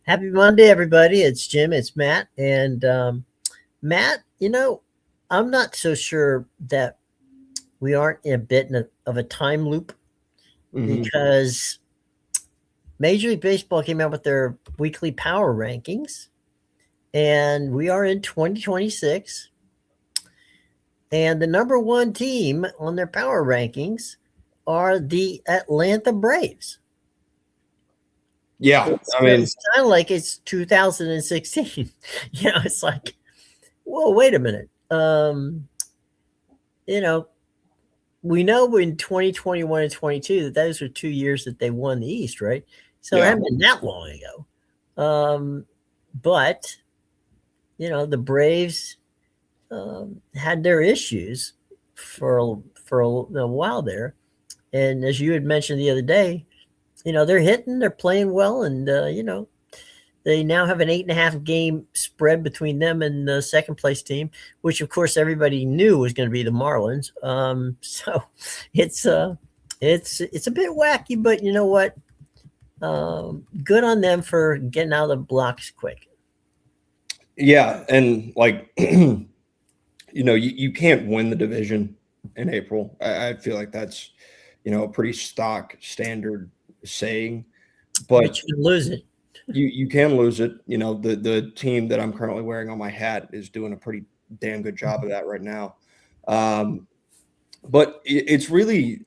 Happy Monday, everybody. It's Jim, it's Matt. And Matt, I'm not so sure that we aren't in a bit of a time loop because Major League Baseball came out with their weekly power rankings, and we are in 2026. And the number one team on their power rankings are the Atlanta Braves. Yeah, it's kind of like it's 2016. It's like, whoa, wait a minute. We know in 2021 and 22 that those were 2 years that they won the East, right? So it hadn't been that long ago. But the Braves had their issues for a while there, and as you had mentioned the other day, they're hitting, they're playing well, and they now have an 8.5 game spread between them and the second place team, which of course everybody knew was going to be the Marlins. So it's a bit wacky, but you know what? Good on them for getting out of the blocks quick. Yeah, and you can't win the division in April. I feel like that's a pretty stock standard saying, but you can lose it. You can lose it. The team that I'm currently wearing on my hat is doing a pretty damn good job of that right now. But it's really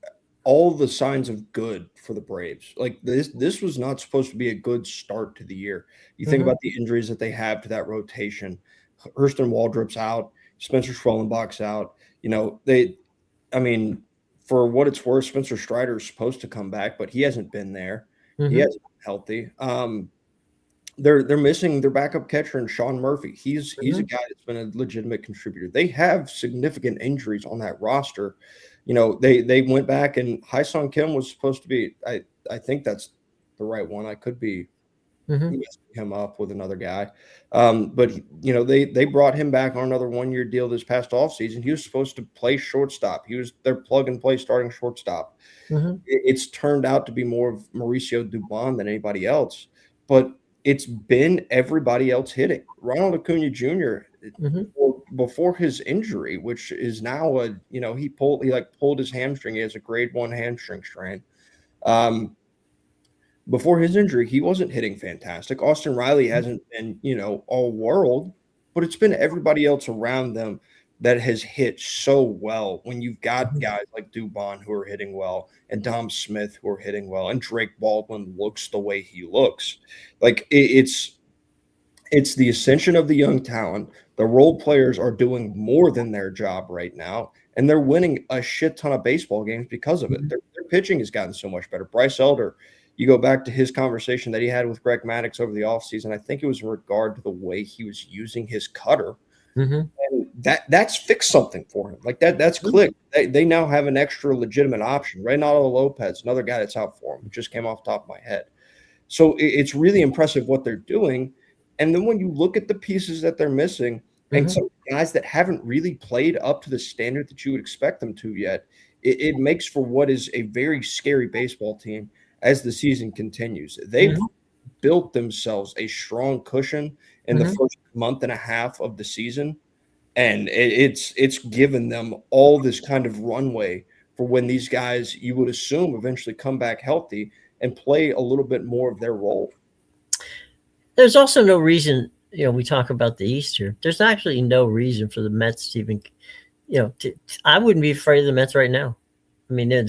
all the signs of good for the Braves. Like this was not supposed to be a good start to the year. You think about the injuries that they have to that rotation. Hurston Waldrop's out, Spencer Schwellenbach's out. For what it's worth, Spencer Strider is supposed to come back, but he hasn't been there. He hasn't been healthy. They're missing their backup catcher and Sean Murphy. He's a guy that's been a legitimate contributor. They have significant injuries on that roster. They went back, and Hyesung Kim was supposed to be. I think that's the right one. I could be messing him up with another guy. But they brought him back on another 1-year deal this past offseason. He was supposed to play shortstop. He was their plug and play starting shortstop. It's turned out to be more of Mauricio Dubon than anybody else, but it's been everybody else hitting. Ronald Acuna Jr. Before his injury, which is now he pulled his hamstring. He has a grade 1 hamstring strain. Before his injury, he wasn't hitting fantastic. Austin Riley hasn't been, all world, but it's been everybody else around them that has hit so well when you've got guys like Dubon who are hitting well and Dom Smith who are hitting well and Drake Baldwin looks the way he looks. Like it's the ascension of the young talent. The role players are doing more than their job right now, and they're winning a shit ton of baseball games because of it. Their pitching has gotten so much better. Bryce Elder, you go back to his conversation that he had with Greg Maddux over the offseason. I think it was in regard to the way he was using his cutter. And that's fixed something for him. Like that's clicked. They now have an extra legitimate option. Reynaldo Lopez, another guy that's out for him. It just came off the top of my head. So it's really impressive what they're doing. And then when you look at the pieces that they're missing and some guys that haven't really played up to the standard that you would expect them to yet, it makes for what is a very scary baseball team as the season continues. They've built themselves a strong cushion in the first month and a half of the season, and it's given them all this kind of runway for when these guys, you would assume, eventually come back healthy and play a little bit more of their role. There's also no reason, we talk about the East here. There's actually no reason for the Mets to even, I wouldn't be afraid of the Mets right now. I mean, they're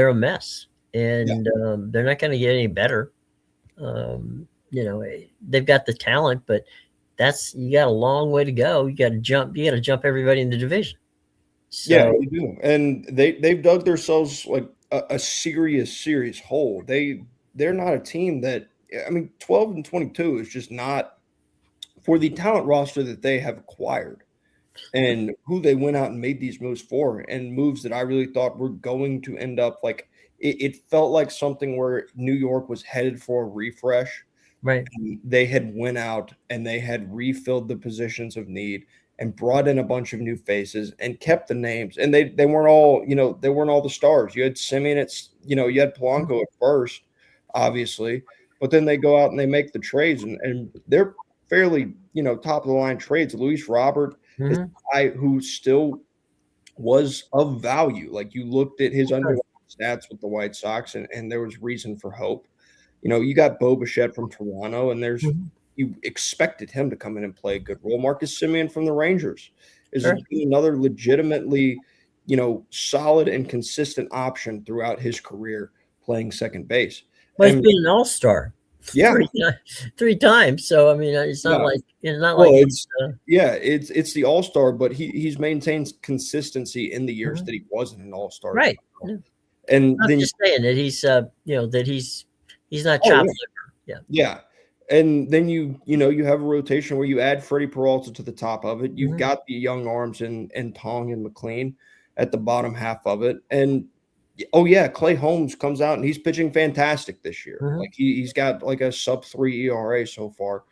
a mess, and they're not going to get any better. They've got the talent, but you got a long way to go. You got to jump everybody in the division. So, yeah, they do. And they've dug themselves like a serious hole. They're not a team that, I mean, 12-22 is just not for the talent roster that they have acquired and who they went out and made these moves for, and moves that I really thought were going to end up like it felt like something where New York was headed for a refresh. Right. They had went out and they had refilled the positions of need and brought in a bunch of new faces and kept the names. And they weren't all, they weren't all the stars. You had Simeon, you had Polanco at first, obviously, but then they go out and they make the trades and they're fairly, top of the line trades. Luis Robert is a guy who still was of value. Like you looked at his underlying stats with the White Sox and there was reason for hope. You got Bo Bichette from Toronto, and you expected him to come in and play a good role. Marcus Semien from the Rangers is another legitimately, solid and consistent option throughout his career playing second base. Well, he's been an all-star. Yeah, three times. So I mean, it's not like it's the all-star, but he's maintained consistency in the years that he wasn't an all-star, right? And I'm then just saying that he's that he's not chopped liver. Yeah. And then you have a rotation where you add Freddie Peralta to the top of it. You've got the young arms and Tong and McLean at the bottom half of it. And Clay Holmes comes out and he's pitching fantastic this year. Like he's got like a sub-3 ERA so far.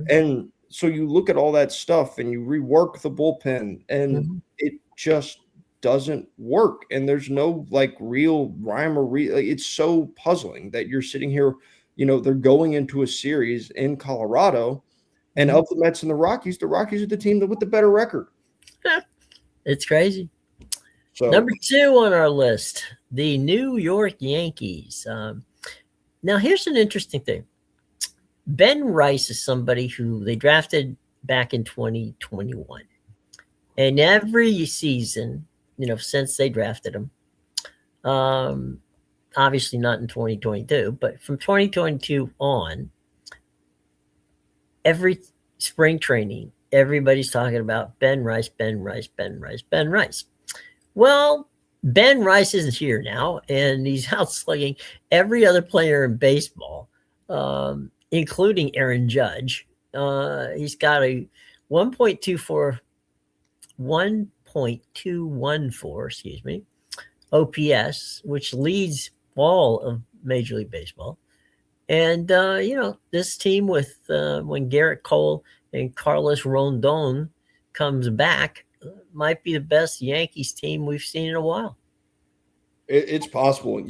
And so you look at all that stuff and you rework the bullpen and it just doesn't work. And there's no like real rhyme or it's so puzzling that you're sitting here. They're going into a series in Colorado, and of the Mets and the Rockies are the team with the better record. It's crazy. So, number 2 on our list, the New York Yankees. Now, here's an interesting thing. Ben Rice is somebody who they drafted back in 2021. And every season, since they drafted him, obviously not in 2022, but from 2022 on, every spring training, everybody's talking about Ben Rice, Ben Rice, Ben Rice, Ben Rice. Well, Ben Rice isn't here now, and he's outslugging every other player in baseball, including Aaron Judge. He's got a 1.214, OPS, which leads all of Major League Baseball. And, this team with when Garrett Cole and Carlos Rondon comes back might be the best Yankees team we've seen in a while. It's possible.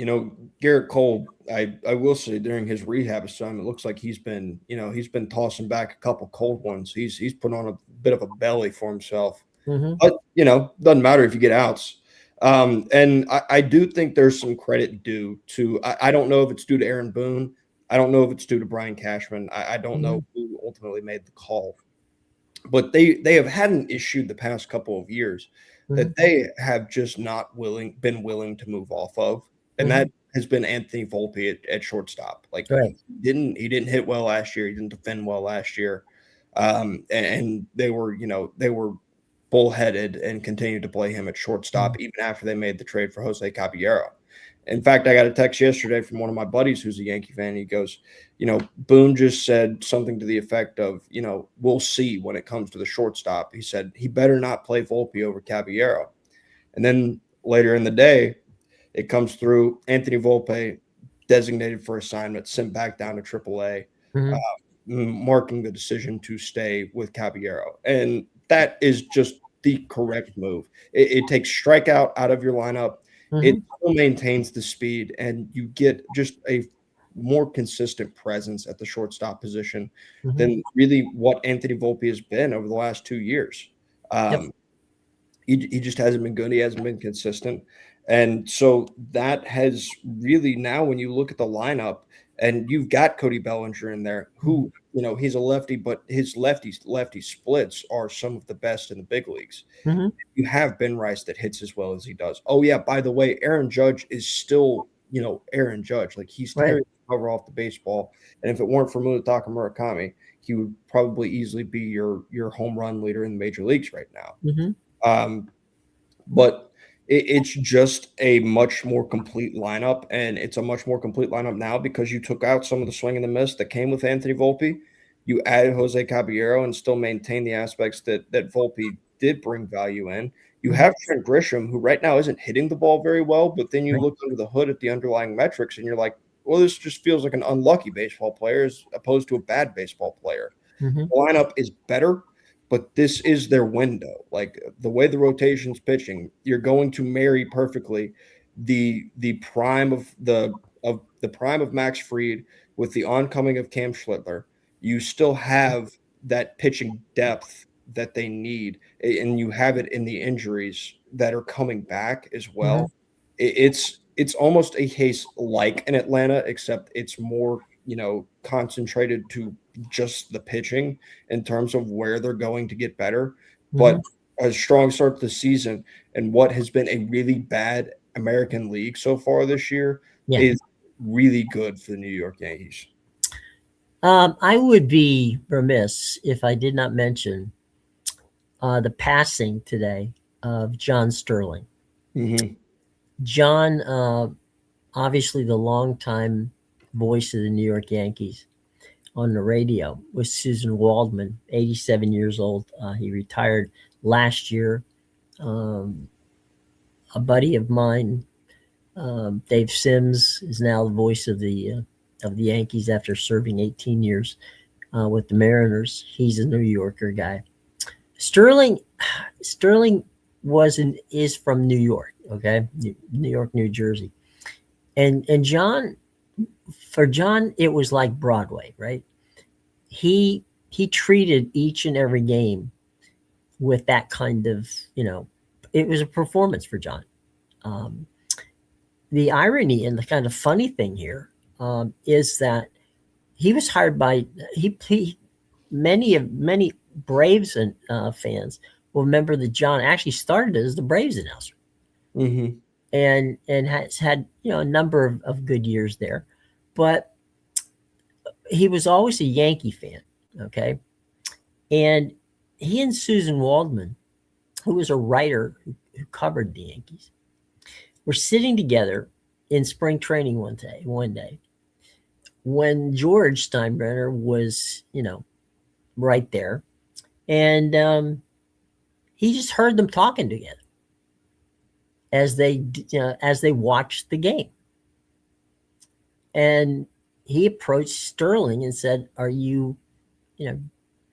Garrett Cole, I will say during his rehab assignment, it looks like he's been tossing back a couple cold ones. He's put on a bit of a belly for himself. But, doesn't matter if you get outs. And I do think there's some credit due to, I don't know if it's due to Aaron Boone. I don't know if it's due to Brian Cashman. I don't know who ultimately made the call, but they have had an issue the past couple of years that they have just not been willing to move off of. And that has been Anthony Volpe at shortstop. Like he didn't hit well last year. He didn't defend well last year. And they were bullheaded and continued to play him at shortstop even after they made the trade for Jose Caballero. In fact, I got a text yesterday from one of my buddies who's a Yankee fan. He goes, Boone just said something to the effect of, we'll see when it comes to the shortstop. He said he better not play Volpe over Caballero. And then later in the day, it comes through Anthony Volpe, designated for assignment, sent back down to AAA, marking the decision to stay with Caballero. And that is just the correct move. It takes strikeout out of your lineup. It still maintains the speed, and you get just a more consistent presence at the shortstop position than really what Anthony Volpe has been over the last 2 years. He just hasn't been good. He hasn't been consistent. And so that has really now, when you look at the lineup, and you've got Cody Bellinger in there, who, he's a lefty, but his lefty splits are some of the best in the big leagues. You have Ben Rice that hits as well as he does. Oh, yeah, by the way, Aaron Judge is still, Aaron Judge. Like he's tearing the cover off the baseball. And if it weren't for Munetaka Murakami, he would probably easily be your home run leader in the major leagues right now. But It's just a much more complete lineup, and it's a much more complete lineup now because you took out some of the swing and the miss that came with Anthony Volpe. You added Jose Caballero and still maintain the aspects that Volpe did bring value in. You Mhm. have Trent Grisham, who right now isn't hitting the ball very well, but then you Right. look under the hood at the underlying metrics, and you're like, well, this just feels like an unlucky baseball player as opposed to a bad baseball player. Mhm. The lineup is better, but this is their window. Like the way the rotation's pitching, you're going to marry perfectly the prime of the prime of Max Fried with the oncoming of Cam Schlittler. You still have that pitching depth that they need, and you have it in the injuries that are coming back as Mhm. well. It's almost a case like in Atlanta, except it's more concentrated to just the pitching in terms of where they're going to get better. Mhm. But a strong start to the season and what has been a really bad American League so far this year Yeah. is really good for the New York Yankees. I would be remiss if I did not mention the passing today of John Sterling. Mm-hmm. John, obviously the longtime voice of the New York Yankees on the radio, was Susan Waldman, 87 years old. He retired last year. Um, a buddy of mine, Dave Sims, is now the voice of the Yankees after serving 18 years with the Mariners. He's a New Yorker guy. Sterling is from New York, okay, New York, New Jersey, and John, for John, it was like Broadway, right? He treated each and every game with that kind of, it was a performance for John. Um, the irony and the kind of funny thing here is that he was hired by he many Braves and fans will remember that John actually started as the Braves announcer Mm-hmm. and has had a number of good years there, but he was always a Yankee fan. Okay, and he and Susan Waldman, who was a writer who covered the Yankees, were sitting together in spring training one day when George Steinbrenner was, right there, and he just heard them talking together as they watched the game, and he approached Sterling and said, "Are you, you know,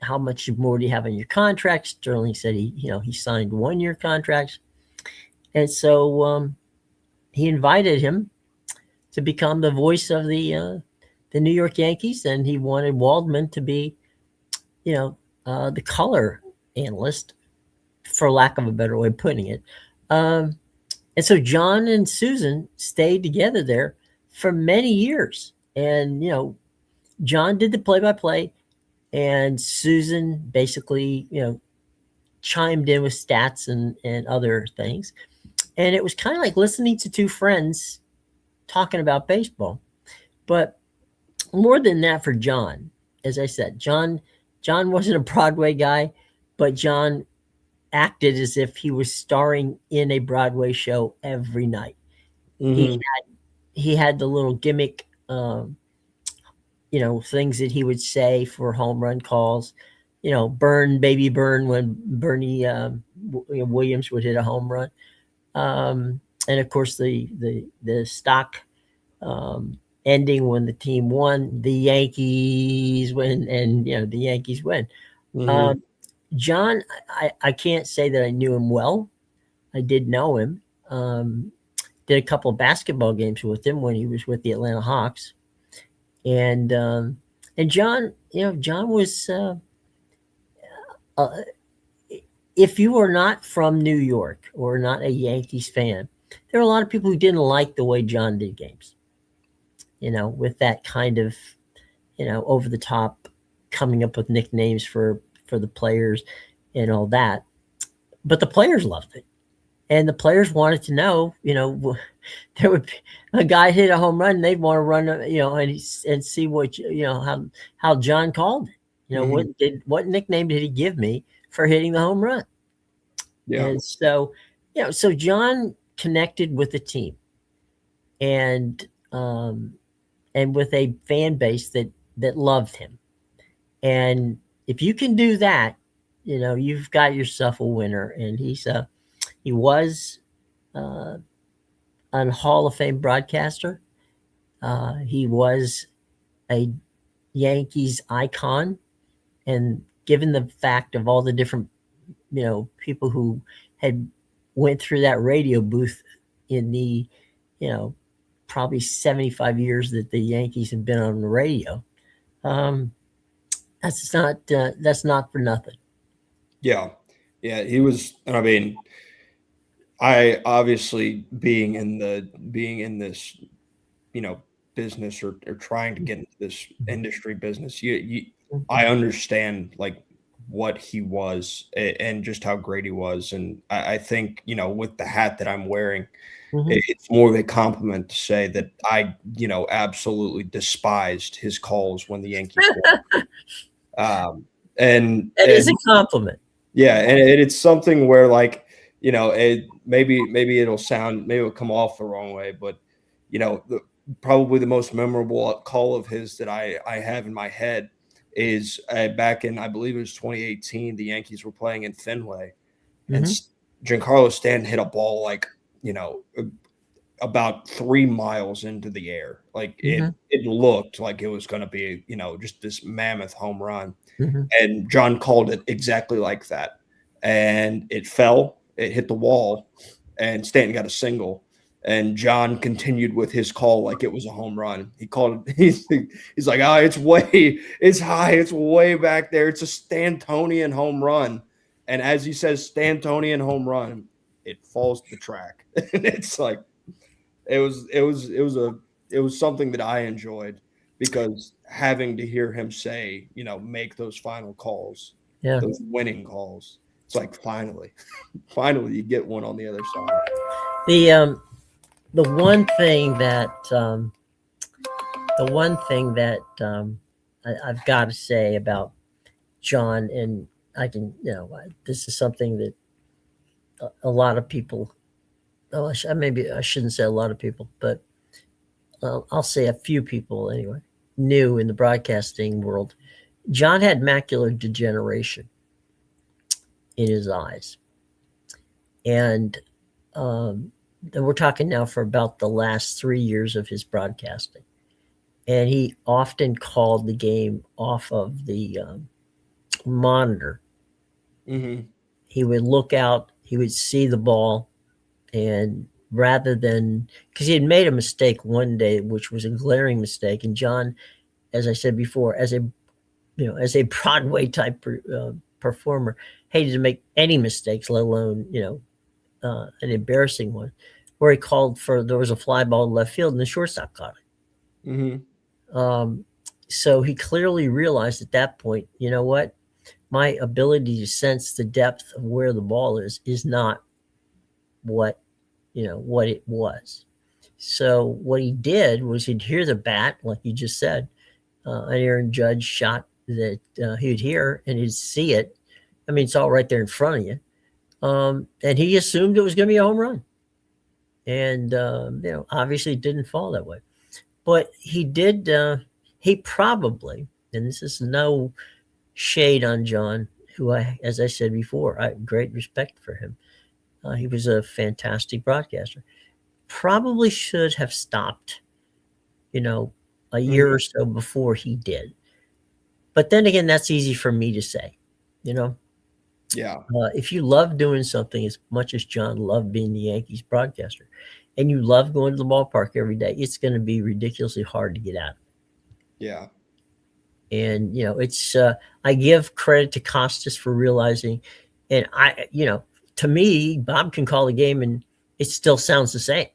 how much more do you have in your contract?" Sterling said he signed 1 year contracts, and so he invited him to become the voice of the New York Yankees, and he wanted Waldman to be, the color analyst, for lack of a better way of putting it. Um, and so John and Susan stayed together there for many years, and John did the play-by-play, and Susan basically chimed in with stats and other things, and it was kind of like listening to two friends talking about baseball. But more than that for John, as I said, John wasn't a Broadway guy, but John acted as if he was starring in a Broadway show every night. He Mm-hmm. he had the little gimmick, things that he would say for home run calls. Burn, baby, burn, when Bernie Williams would hit a home run, and of course the stock ending when the team won, the Yankees win, and the Yankees win. Mm-hmm. Um, John, I can't say that I knew him well. I did know him. Did a couple of basketball games with him when he was with the Atlanta Hawks, and John, John was. Uh, if you are not from New York or not a Yankees fan, there are a lot of people who didn't like the way John did games. With that kind of, over the top, coming up with nicknames for the players and all that. But the players loved it, and the players wanted to know. There would be a guy hit a home run, and they'd want to run, and see what how John called it. Mm-hmm. What nickname did he give me for hitting the home run? Yeah. And so, so John connected with the team and with a fan base that loved him. And if you can do that, you've got yourself a winner. And he was a Hall of Fame broadcaster. He was a Yankees icon, and given the fact of all the different people who had went through that radio booth in the probably 75 years that the Yankees have been on the radio, that's not for nothing. Yeah, he was. I mean, I obviously being in this business or trying to get into this industry business, I understand like what he was and just how great he was. And I think, with the hat that I'm wearing, it's more of a compliment to say that I, absolutely despised his calls when the Yankees won. And it is a compliment. Yeah. And it's something where like, maybe it'll come off the wrong way, but probably the most memorable call of his that I have in my head is back in, I believe it was 2018, the Yankees were playing in Fenway, and Giancarlo Stanton hit a ball like, about 3 miles into the air. Like it looked like it was going to be, just this mammoth home run. And John called it exactly like that. And it fell, it hit the wall, and Stanton got a single. And John continued with his call like it was a home run. He called it, he's like, it's high, it's way back there. It's a Stantonian home run. And as he says, Stantonian home run, it falls to the track. And it's like, it was something that I enjoyed, because having to hear him say, make those final calls, those winning calls, it's like finally you get one on the other side. The one thing that I've got to say about John, and I can, this is something that a lot of people, maybe I shouldn't say a lot of people, but I'll say a few people anyway, knew in the broadcasting world. John had macular degeneration in his eyes. And we're talking now for about the last 3 years of his broadcasting. And he often called the game off of the monitor. He would look out, he would see the ball, and rather than, because he had made a mistake one day, which was a glaring mistake. And John, as I said before, as a Broadway type performer, hated to make any mistakes, let alone, an embarrassing one, where he called there was a fly ball in left field and the shortstop caught it. So he clearly realized at that point, you know what? My ability to sense the depth of where the ball is not what it was. So what he did was he'd hear the bat, like you just said, an Aaron Judge shot that he'd hear, and he'd see it. I mean, it's all right there in front of you. And he assumed it was going to be a home run. And, obviously it didn't fall that way. But he did, he probably, and this is no shade on John, who as I said before, I have great respect for him. He was a fantastic broadcaster. Probably should have stopped, a year or so before he did. But then again, that's easy for me to say, Yeah. If you love doing something as much as John loved being the Yankees broadcaster, and you love going to the ballpark every day, it's going to be ridiculously hard to get out of it. Yeah. And, it's, I give credit to Costas for realizing, and to me, Bob can call a game and it still sounds the same,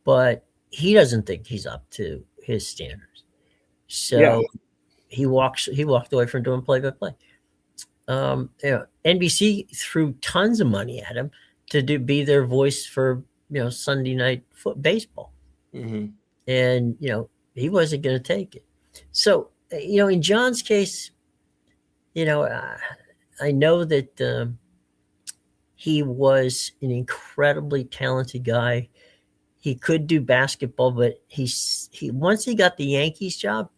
but he doesn't think he's up to his standards. So he walked away from doing play-by-play. NBC threw tons of money at him to be their voice for, Sunday night baseball. And, he wasn't going to take it. So, in John's case, I know that He was an incredibly talented guy. He could do basketball, but he once he got the Yankees job,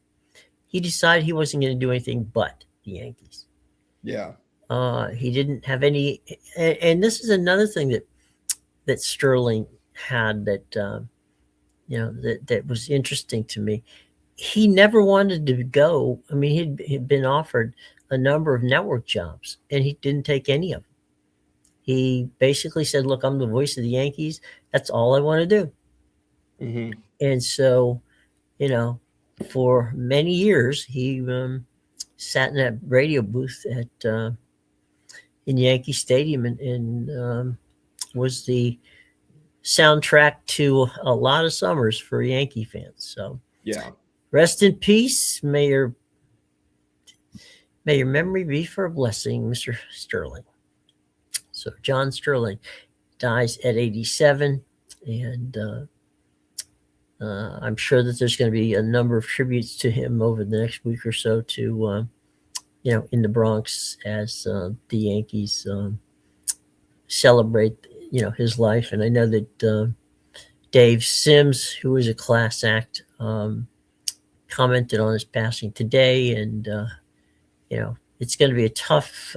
he decided he wasn't going to do anything but the Yankees. Yeah. He didn't have any, and this is another thing that Sterling had that that was interesting to me. He never wanted to go. I mean, he'd been offered a number of network jobs, and he didn't take any of them. He basically said, "Look, I'm the voice of the Yankees. That's all I want to do." Mm-hmm. And so, for many years, he sat in that radio booth at in Yankee Stadium and was the soundtrack to a lot of summers for Yankee fans. So, yeah, rest in peace. May your memory be for a blessing, Mr. Sterling. So, John Sterling dies at 87, and I'm sure that there's going to be a number of tributes to him over the next week or so to in the Bronx as the Yankees celebrate his life. And I know that Dave Sims, who is a class act, commented on his passing today, and it's going to be a tough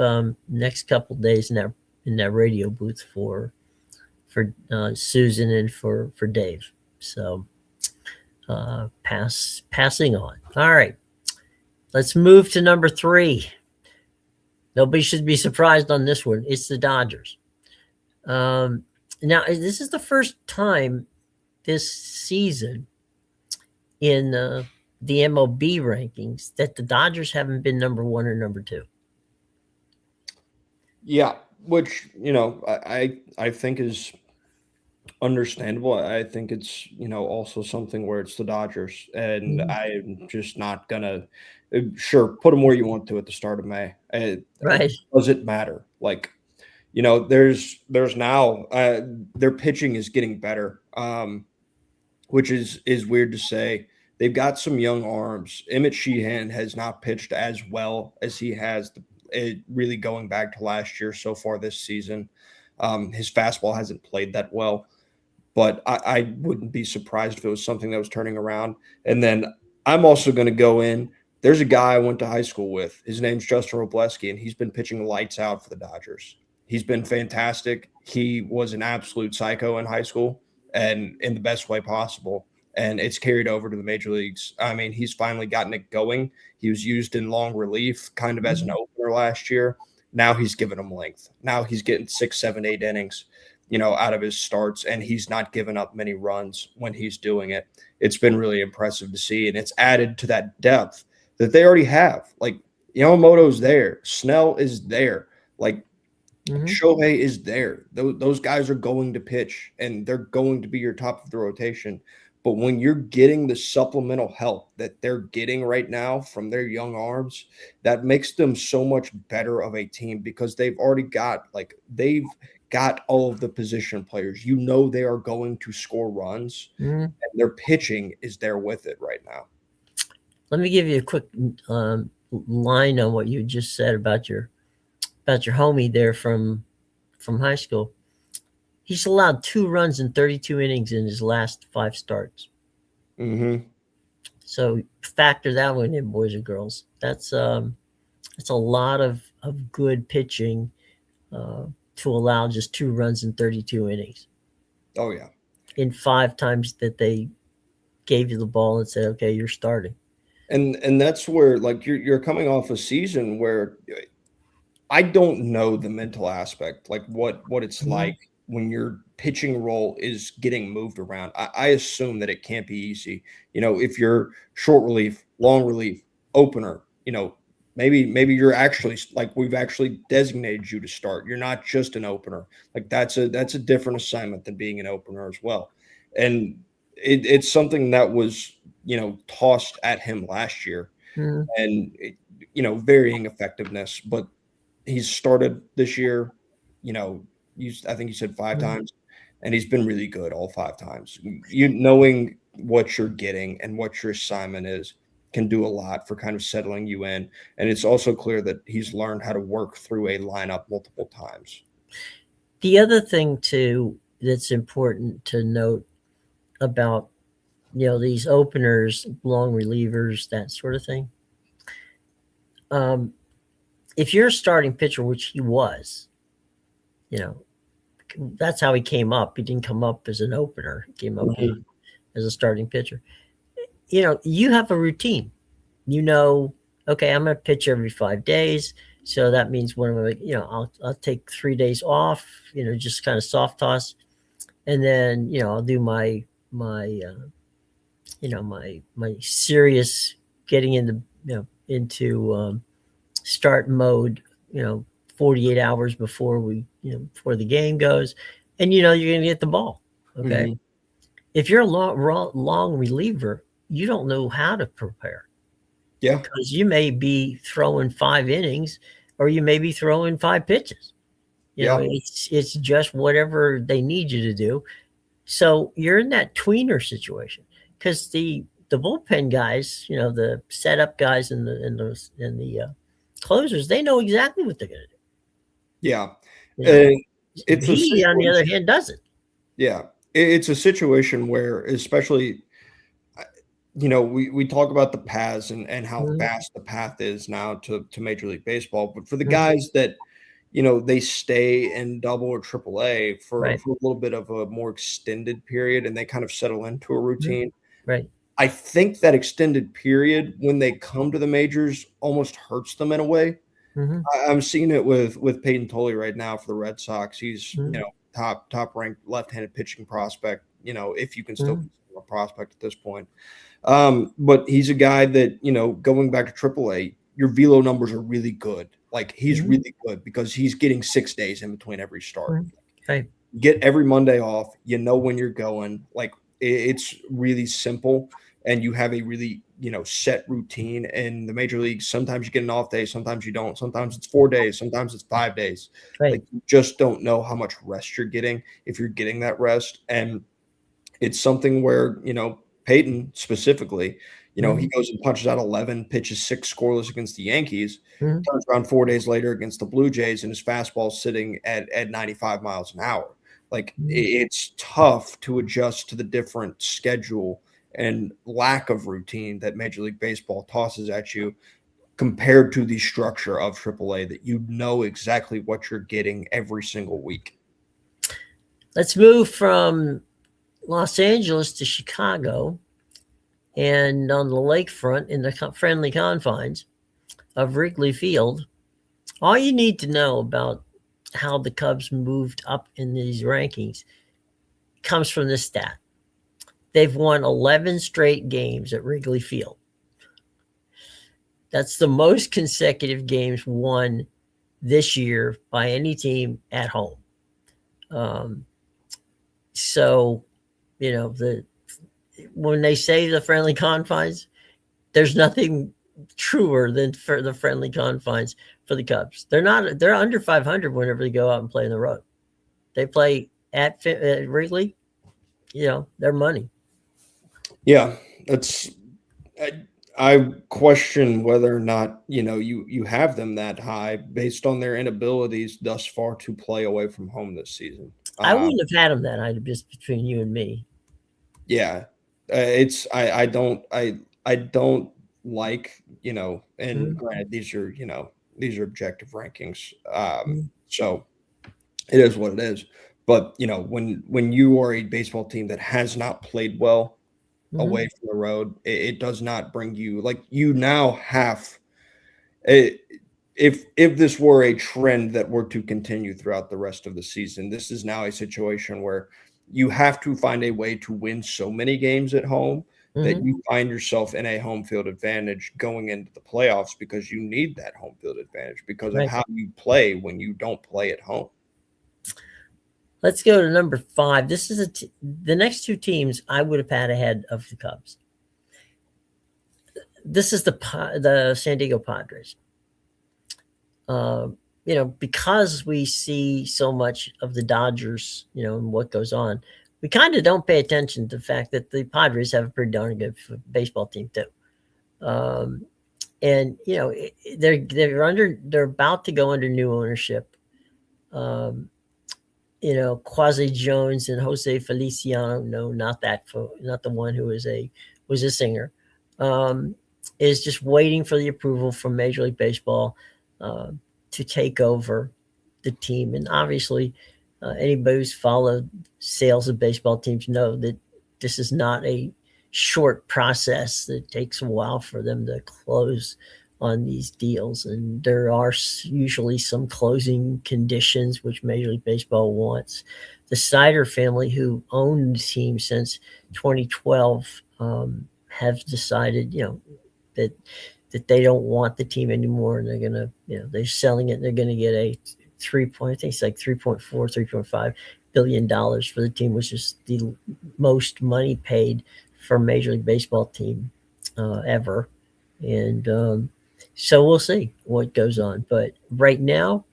next couple of days in that radio booth for Susan and for Dave. So passing on. All right, let's move to number 3. Nobody should be surprised on this one. It's the Dodgers. Now, this is the first time this season in the MLB rankings that the Dodgers haven't been number 1 or number 2. Yeah, which I think is understandable. I think it's also something where it's the Dodgers, and I'm just not gonna sure put them where you want to at the start of May. Right? Does it matter? Like, there's now their pitching is getting better, which is weird to say. They've got some young arms. Emmett Sheehan has not pitched as well as he has really going back to last year so far this season. His fastball hasn't played that well, but I wouldn't be surprised if it was something that was turning around. And then I'm also going to go in. There's a guy I went to high school with. His name's Justin Robleski, and he's been pitching lights out for the Dodgers. He's been fantastic. He was an absolute psycho in high school, and in the best way possible. And it's carried over to the major leagues. I mean, he's finally gotten it going. He was used in long relief kind of as an opener last year. Now he's given him length. Now he's getting 6, 7, 8 innings, out of his starts, and he's not giving up many runs when he's doing it. It's been really impressive to see, and it's added to that depth that they already have. Like, Yamamoto's there. Snell is there. Like, Shohei is there. Those guys are going to pitch, and they're going to be your top of the rotation. But when you're getting the supplemental help that they're getting right now from their young arms, that makes them so much better of a team, because they've got all of the position players. They are going to score runs, and their pitching is there with it right now. Let me give you a quick line on what you just said about your homie there from high school. He's allowed 2 runs in 32 innings in his last 5 starts. So factor that one in, boys and girls. That's a lot of good pitching to allow just 2 runs in 32 innings. Oh yeah. In 5 times that they gave you the ball and said, "Okay, you're starting." And that's where, like, you're coming off a season where I don't know the mental aspect, like what it's like when your pitching role is getting moved around. I assume that it can't be easy. If you're short relief, long relief, opener, maybe you're actually, like, we've actually designated you to start. You're not just an opener. Like, that's a different assignment than being an opener as well. And it's something that was, tossed at him last year, and varying effectiveness, but he's started this year, I think you said 5 times, and he's been really good all 5 times. Knowing what you're getting and what your assignment is can do a lot for kind of settling you in. And it's also clear that he's learned how to work through a lineup multiple times. The other thing too that's important to note about these openers, long relievers, that sort of thing. If you're a starting pitcher, which he was, that's how he came up. He didn't come up as an opener. He came up as a starting pitcher. You have a routine. Okay, I'm going to pitch every 5 days. So that means when I'll take 3 days off, just kind of soft toss. And then, I'll do my serious getting into start mode, 48 hours before before the game goes, and you're going to get the ball. Okay. If you're a long reliever, you don't know how to prepare. Yeah. Because you may be throwing 5 innings or you may be throwing 5 pitches. It's just whatever they need you to do. So you're in that tweener situation because the bullpen guys, the setup guys and the closers, they know exactly what they're going to do. Yeah. He, on the other hand, doesn't. Yeah. It's a situation where, especially, we talk about the paths and how fast the path is now to Major League Baseball. But for the guys that, they stay in Double or Triple A for a little bit of a more extended period and they kind of settle into a routine. Right. I think that extended period when they come to the majors almost hurts them in a way. I'm seeing it with Peyton Tolley right now for the Red Sox. He's top ranked left-handed pitching prospect. If you can still consider a prospect at this point. But he's a guy that going back to AAA, your velo numbers are really good. Like he's really good because he's getting 6 days in between every start. Okay. Get every Monday off. When you're going. Like it's really simple, and you have a really set routine in the major leagues. Sometimes you get an off day, sometimes you don't. Sometimes it's 4 days, sometimes it's 5 days. Right. Like you just don't know how much rest you're getting if you're getting that rest. And it's something where Peyton specifically, he goes and punches out 11, pitches 6 scoreless against the Yankees, turns around 4 days later against the Blue Jays, and his fastball's sitting at 95 miles an hour. Like it's tough to adjust to the different schedule and lack of routine that Major League Baseball tosses at you compared to the structure of AAA that exactly what you're getting every single week. Let's move from Los Angeles to Chicago, and on the lakefront in the friendly confines of Wrigley Field. All you need to know about how the Cubs moved up in these rankings comes from this stat. They've won 11 straight games at Wrigley Field. That's the most consecutive games won this year by any team at home. So, when they say the friendly confines, there's nothing truer than for the friendly confines for the Cubs. They're under 500 whenever they go out and play on the road. They play at Wrigley, their money. Yeah, I question whether or not you have them that high based on their inabilities thus far to play away from home this season. I wouldn't have had them that high, just between you and me. Yeah, I don't like and granted these are objective rankings, so it is what it is. But when you are a baseball team that has not played well away from the road, it does not bring you now have if this were a trend that were to continue throughout the rest of the season, this is now a situation where you have to find a way to win so many games at home that you find yourself in a home field advantage going into the playoffs, because you need that home field advantage because of how you play when you don't play at home. Let's go to number 5. This is the next 2 teams I would have had ahead of the Cubs. This is the San Diego Padres. Because we see so much of the Dodgers, and what goes on, we kind of don't pay attention to the fact that the Padres have a pretty darn good baseball team too. And they're about to go under new ownership. Quasi Jones and Jose Feliciano, no, not not the one who was a singer, is just waiting for the approval from Major League Baseball to take over the team. And obviously, anybody who's followed sales of baseball teams know that this is not a short process. It takes a while for them to close on these deals, and there are usually some closing conditions which Major League Baseball wants. The Snyder family, who owned the team since 2012, have decided, that they don't want the team anymore, and they're gonna, they're selling it. And they're gonna get a I think it's like 3.4, 3.5 billion dollars for the team, which is the most money paid for a Major League Baseball team ever. And so we'll see what goes on. But right now,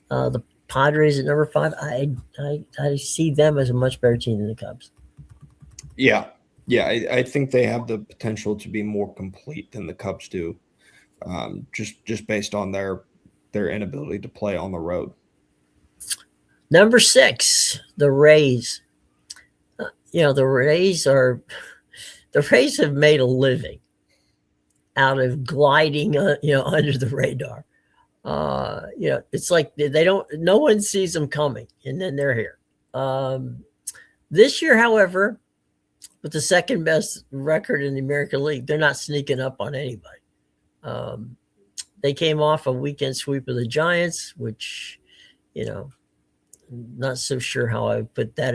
the Padres at number 5, I see them as a much better team than the Cubs. Yeah. I think they have the potential to be more complete than the Cubs do, just based on their inability to play on the road. Number 6, the Rays. The Rays have made a living out of gliding, under the radar. It's like no one sees them coming, and then they're here. This year, however, with the second best record in the American League, they're not sneaking up on anybody. They came off a weekend sweep of the Giants, which, not so sure how I put that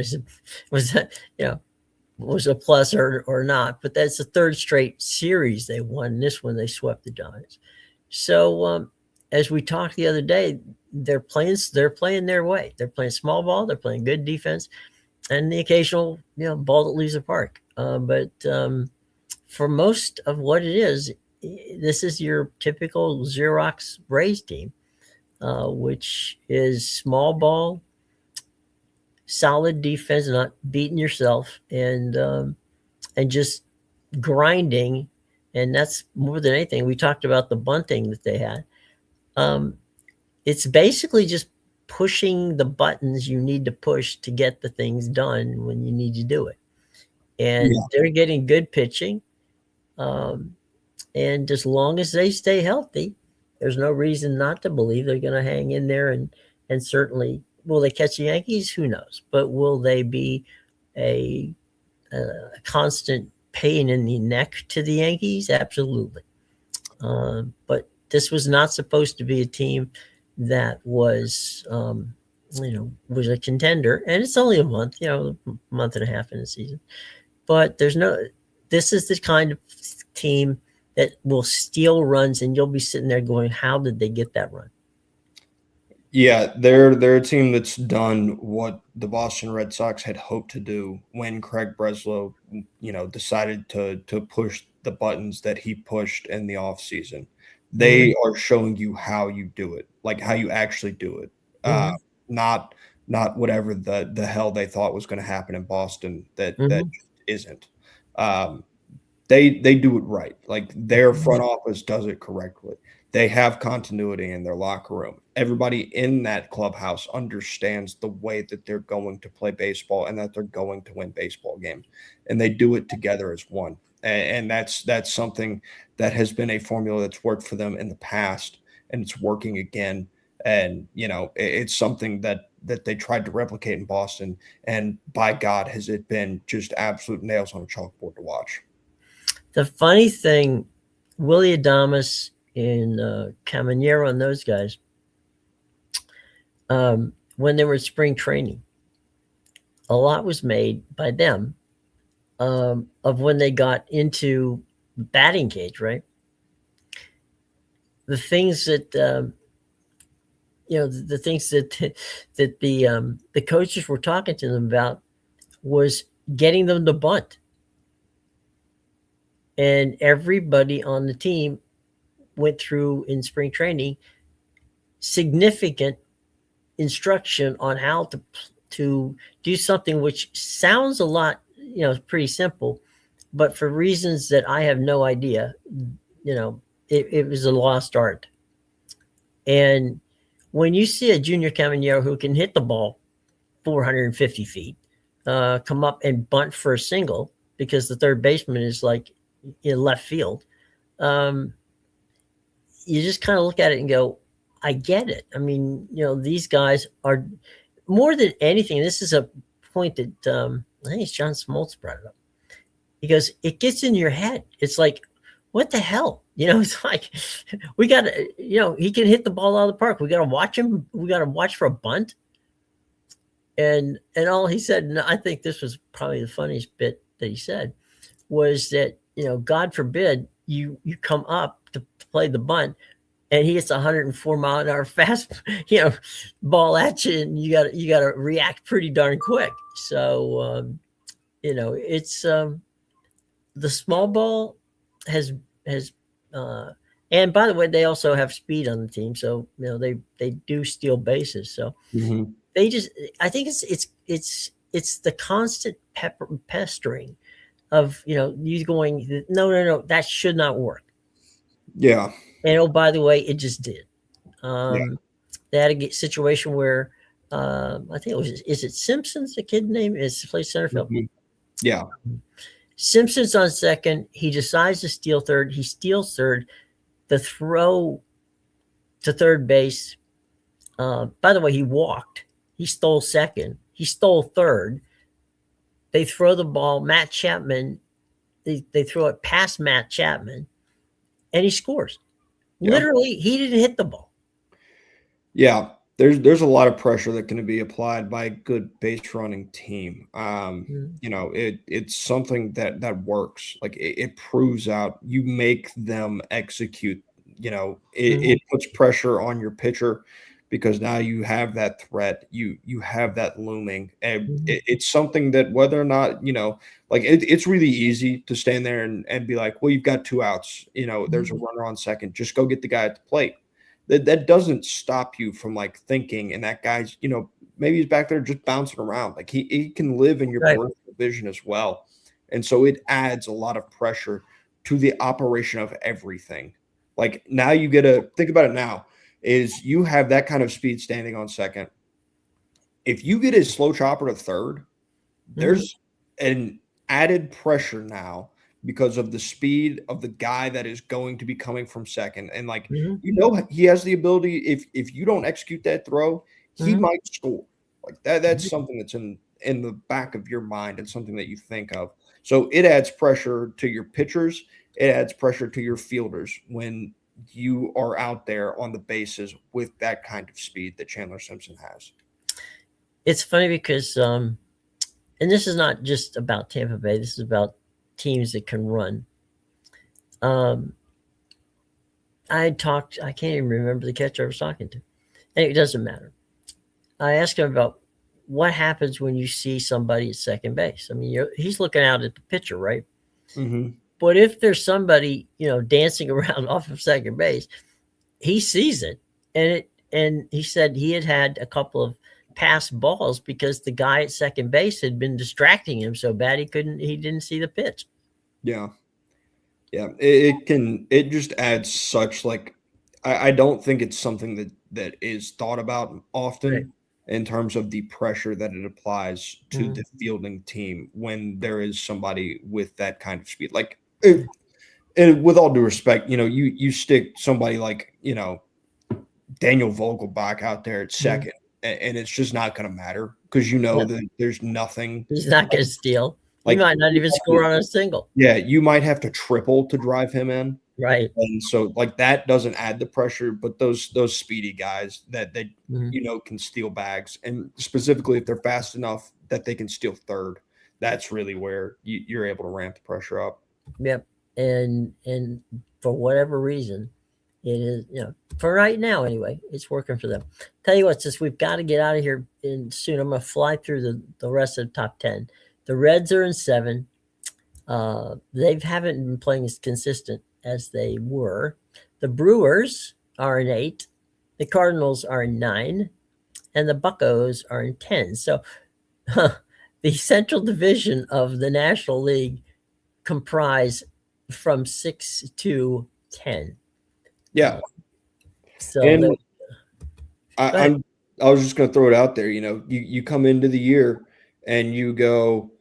was a plus or not, but that's the third straight series they won. This one, they swept the Giants. So, as we talked the other day, they're playing their way. They're playing small ball. They're playing good defense, and the occasional, ball that leaves the park. But for most of what it is, this is your typical Xerox Rays team, which is small ball, solid defense, not beating yourself, and just grinding. And that's more than anything. We talked about the bunting that they had. It's basically just pushing the buttons you need to push to get the things done when you need to do it. And they're getting good pitching. And as long as they stay healthy, there's no reason not to believe they're going to hang in there. And certainly, will they catch the Yankees? Who knows? But will they be a constant pain in the neck to the Yankees? Absolutely. But this was not supposed to be a team that was, was a contender. And it's only a month, month and a half in the season. But this is the kind of team that will steal runs, and you'll be sitting there going, how did they get that run? Yeah, they're a team that's done what the Boston Red Sox had hoped to do when Craig Breslow, decided to push the buttons that he pushed in the offseason. They are showing you how you do it, like how you actually do it, not whatever the hell they thought was going to happen in Boston that isn't. They do it right. Like their front office does it correctly. They have continuity in their locker room. Everybody in that clubhouse understands the way that they're going to play baseball and that they're going to win baseball games, and they do it together as one. And that's something that has been a formula that's worked for them in the past, and it's working again. And it's something that they tried to replicate in Boston, and by God, has it been just absolute nails on a chalkboard to watch. The funny thing, Willy Adames and Caminero and those guys, when they were in spring training, a lot was made by them of when they got into batting cage, right? The things that the things that the coaches were talking to them about was getting them to bunt. And everybody on the team went through in spring training significant instruction on how to do something which sounds a lot, pretty simple, but for reasons that I have no idea, it was a lost art. And when you see a Junior Caminero who can hit the ball 450 feet, come up and bunt for a single because the third baseman is like in left field. You just kind of look at it and go, I get it. I mean, these guys are more than anything. This is a point that I think it's John Smoltz brought it up. Because it gets in your head. It's like, what the hell? It's like we got to, he can hit the ball out of the park. We got to watch him. We got to watch for a bunt. And all he said, and I think this was probably the funniest bit that he said, was that, God forbid you come up to play the bunt and he hits 104-mile-an-hour fast, ball at you, and you got to react pretty darn quick. So, it's the small ball has and by the way, they also have speed on the team, so they do steal bases. So they just, I think it's the constant pestering of you going, no, that should not work. Yeah. And oh, by the way, it just did. Yeah. They had a situation where I think it was, is it Simpson's the kid name? Is plays center field? Yeah. Simpson's on second. He decides to steal third. He steals third. The throw to third base. By the way, he walked. He stole second. He stole third. They throw the ball. Matt Chapman. They throw it past Matt Chapman, and he scores. Yeah. Literally, he didn't hit the ball. Yeah. There's a lot of pressure that can be applied by a good base running team. It's something that works. Like it proves out. You make them execute. It puts pressure on your pitcher because now you have that threat. You have that looming. And it's something that whether or not it's really easy to stand there and be like, well, you've got 2 outs. There's a runner on second. Just go get the guy at the plate. That doesn't stop you from thinking, and that guy's, maybe he's back there just bouncing around. Like he can live in your peripheral vision as well. And so it adds a lot of pressure to the operation of everything. Like now you get to think about it now is you have that kind of speed standing on second. If you get a slow chopper to third, there's an added pressure now because of the speed of the guy that is going to be coming from second. And he has the ability, if you don't execute that throw, he might score. Like that's something that's in the back of your mind and something that you think of. So it adds pressure to your pitchers. It adds pressure to your fielders when you are out there on the bases with that kind of speed that Chandler Simpson has. It's funny because, and this is not just about Tampa Bay. This is about teams that can run. I can't even remember the catcher I was talking to. And it doesn't matter. I asked him about what happens when you see somebody at second base. I mean, he's looking out at the pitcher, right? Mm-hmm. But if there's somebody, dancing around off of second base, he sees it. And he said he had a couple of pass balls because the guy at second base had been distracting him so bad he didn't see the pitch. Yeah. It just adds such I don't think it's something that is thought about often in terms of the pressure that it applies to the fielding team when there is somebody with that kind of speed. And with all due respect, you stick somebody like, Daniel Vogelbach out there at second, and it's just not going to matter because that there's nothing. He's not going to steal. He might not even score on a single. Yeah, you might have to triple to drive him in. Right. And so that doesn't add the pressure, but those speedy guys that can steal bags, and specifically if they're fast enough that they can steal third, that's really where you're able to ramp the pressure up. Yep. And for whatever reason, it is, for right now anyway, it's working for them. Tell you what, since we've got to get out of here soon, I'm going to fly through the rest of the top 10. The Reds are in 7. They haven't been playing as consistent as they were. The Brewers are in 8. The Cardinals are in 9. And the Buccos are in 10. So the Central Division of the National League comprise from 6 to 10. Yeah. So and I was just going to throw it out there. You come into the year and you go,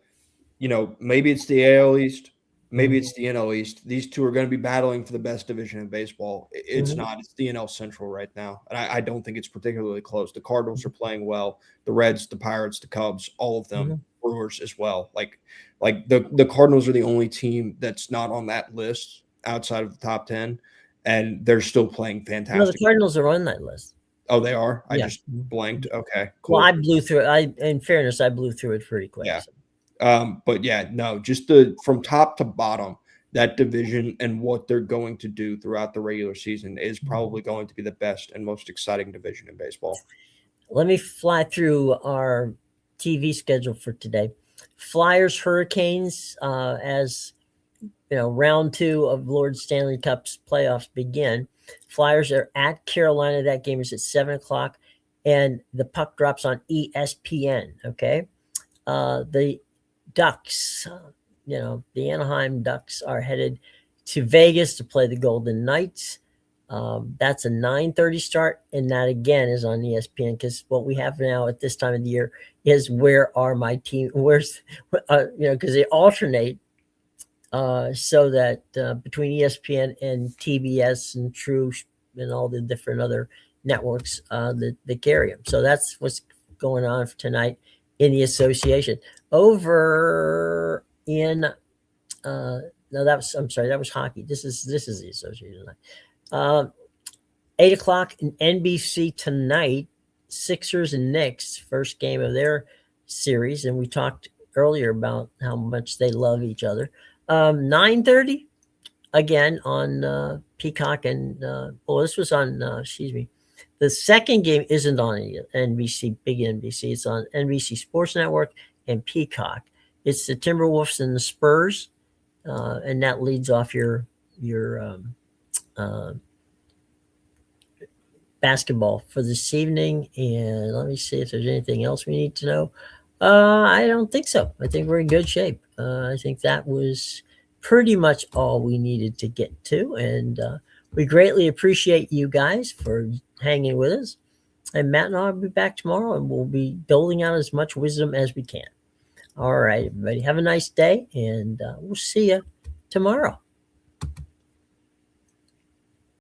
maybe it's the AL East, maybe it's the NL East. These two are going to be battling for the best division in baseball. It's not. It's the NL Central right now. And I don't think it's particularly close. The Cardinals are playing well. The Reds, the Pirates, the Cubs, all of them, Brewers as well. Like the Cardinals are the only team that's not on that list outside of the top 10, and they're still playing fantastic. No, the Cardinals are on that list. Oh, they are? I just blanked. Okay, cool. Well, I blew through it. In fairness, I blew through it pretty quick. Yeah. But yeah, no, just from top to bottom, that division and what they're going to do throughout the regular season is probably going to be the best and most exciting division in baseball. Let me fly through our TV schedule for today. Flyers, Hurricanes, as round 2 of Lord Stanley Cup's playoffs begin. Flyers are at Carolina. That game is at 7:00, and the puck drops on ESPN. Okay. The Ducks, the Anaheim Ducks are headed to Vegas to play the Golden Knights. That's a 9:30 start, and that again is on ESPN, because what we have now at this time of the year is where are my team? Where's because they alternate. So that between ESPN and TBS and True and all the different other networks that carry them. So that's what's going on for tonight in the association. Over in that was hockey. This is the association tonight. 8:00 in NBC tonight. Sixers and Knicks, first game of their series, and we talked earlier about how much they love each other. 9:30 again on Peacock, and this was on the second game isn't on NBC, big NBC. It's on NBC Sports Network and Peacock. It's the Timberwolves and the Spurs, and that leads off your basketball for this evening. And let me see if there's anything else we need to know. I don't think so. I think we're in good shape. I think that was pretty much all we needed to get to. And we greatly appreciate you guys for hanging with us. And Matt and I will be back tomorrow, and we'll be doling out as much wisdom as we can. All right, everybody. Have a nice day, and we'll see you tomorrow.